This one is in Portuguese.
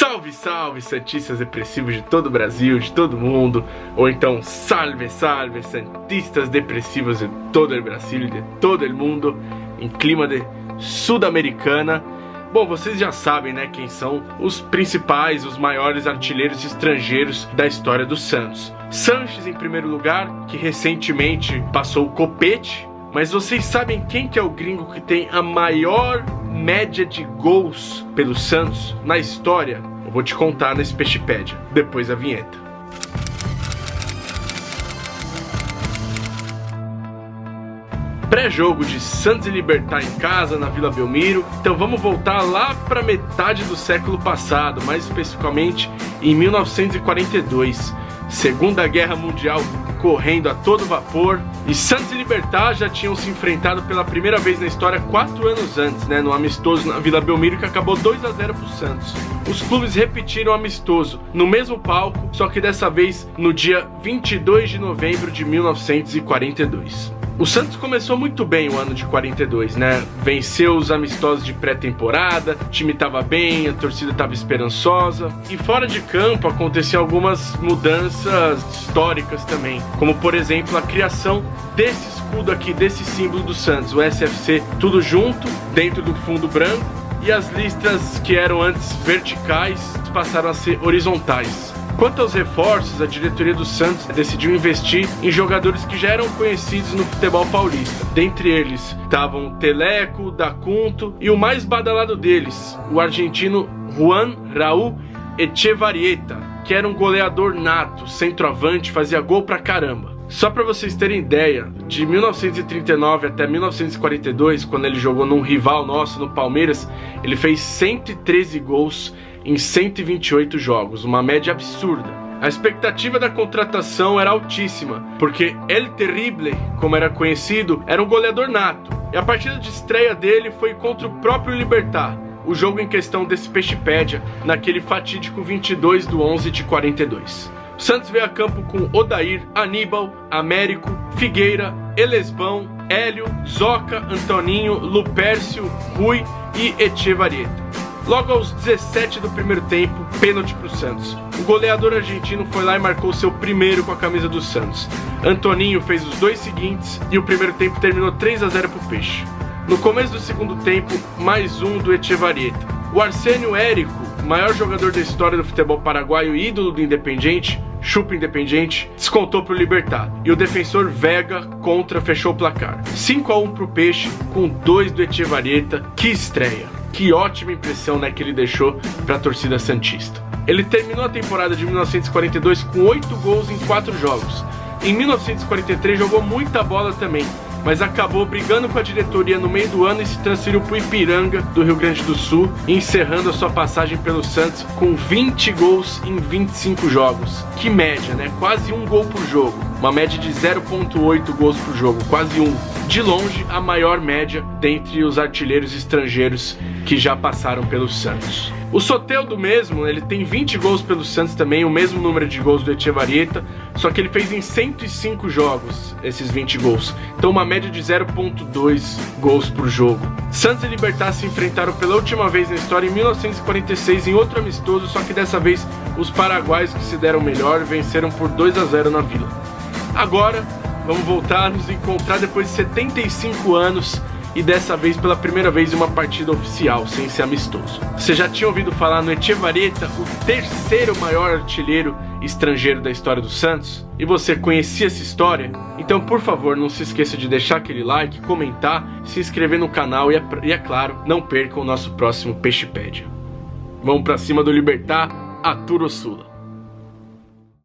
Salve, salve, santistas depressivos de todo o Brasil, de todo mundo. Ou então, salve, salve, santistas depressivos de todo o Brasil, de todo o mundo, em clima de Sudamericana. Bom, vocês já sabem, né, quem são os principais, os maiores artilheiros estrangeiros da história do Santos. Sanches em primeiro lugar, que recentemente passou o Copete. Mas vocês sabem quem que é o gringo que tem a maior média de gols pelo Santos na história? Eu vou te contar nesse Peixepédia, depois da vinheta. Pré-jogo de Santos e Libertad em casa, na Vila Belmiro. Então vamos voltar lá para metade do século passado, mais especificamente em 1942. Segunda Guerra Mundial correndo a todo vapor, e Santos e Libertad já tinham se enfrentado pela primeira vez na história 4 anos antes, né, no amistoso na Vila Belmiro, que acabou 2-0 pro Santos. Os clubes repetiram o amistoso no mesmo palco, só que dessa vez no dia 22 de novembro de 1942. O Santos começou muito bem o ano de 42, né? Venceu os amistosos de pré-temporada, o time estava bem, a torcida estava esperançosa. E fora de campo aconteciam algumas mudanças históricas também, como por exemplo a criação desse escudo aqui, desse símbolo do Santos, o SFC, tudo junto, dentro do fundo branco, e as listras que eram antes verticais passaram a ser horizontais. Quanto aos reforços, a diretoria do Santos decidiu investir em jogadores que já eram conhecidos no futebol paulista. Dentre eles estavam Teleco, Dakunto e o mais badalado deles, o argentino Juan Raúl Echevarrieta, que era um goleador nato, centroavante, fazia gol pra caramba. Só para vocês terem ideia, de 1939 até 1942, quando ele jogou num rival nosso, no Palmeiras, ele fez 113 gols em 128 jogos, uma média absurda. A expectativa da contratação era altíssima, porque El Terrible, como era conhecido, era um goleador nato. E a partida de estreia dele foi contra o próprio Libertad, o jogo em questão desse Peixepédia, naquele fatídico 22 de 11 de 42. O Santos veio a campo com Odair, Aníbal, Américo, Figueira, Elesbão, Hélio, Zoca, Antoninho, Lupércio, Rui e Echevarrieta. Logo aos 17 do primeiro tempo, pênalti para o Santos. O goleador argentino foi lá e marcou seu primeiro com a camisa do Santos. Antoninho fez os dois seguintes e o primeiro tempo terminou 3-0 para o Peixe. No começo do segundo tempo, mais um do Echevarrieta. O Arsênio Érico, maior jogador da história do futebol paraguaio e ídolo do Independiente, Chupa Independiente, descontou para o Libertad. E o defensor Vega contra fechou o placar. 5-1 para o Peixe, com 2 do Echevarrieta. Que estreia! Que ótima impressão, né, que ele deixou para a torcida santista. Ele terminou a temporada de 1942 com 8 gols em 4 jogos. Em 1943 jogou muita bola também, mas acabou brigando com a diretoria no meio do ano e se transferiu para o Ipiranga, do Rio Grande do Sul, encerrando a sua passagem pelo Santos com 20 gols em 25 jogos. Que média, né? Quase um gol por jogo. Uma média de 0,8 gols por jogo, quase um. De longe, a maior média dentre os artilheiros estrangeiros que já passaram pelo Santos. O Soteldo mesmo, ele tem 20 gols pelo Santos também, o mesmo número de gols do Echevarrieta, só que ele fez em 105 jogos esses 20 gols. Então uma média de 0,2 gols por jogo. Santos e Libertad se enfrentaram pela última vez na história em 1946 em outro amistoso, só que dessa vez os paraguaios que se deram melhor venceram por 2-0 na Vila. Agora vamos voltar a nos encontrar depois de 75 anos e dessa vez pela primeira vez em uma partida oficial, sem ser amistoso. Você já tinha ouvido falar no Echevarrieta, o terceiro maior artilheiro estrangeiro da história do Santos? E você conhecia essa história? Então, por favor, não se esqueça de deixar aquele like, comentar, se inscrever no canal e é claro, não percam o nosso próximo Peixepédia. Vamos pra cima do Libertad, Arturo Sula.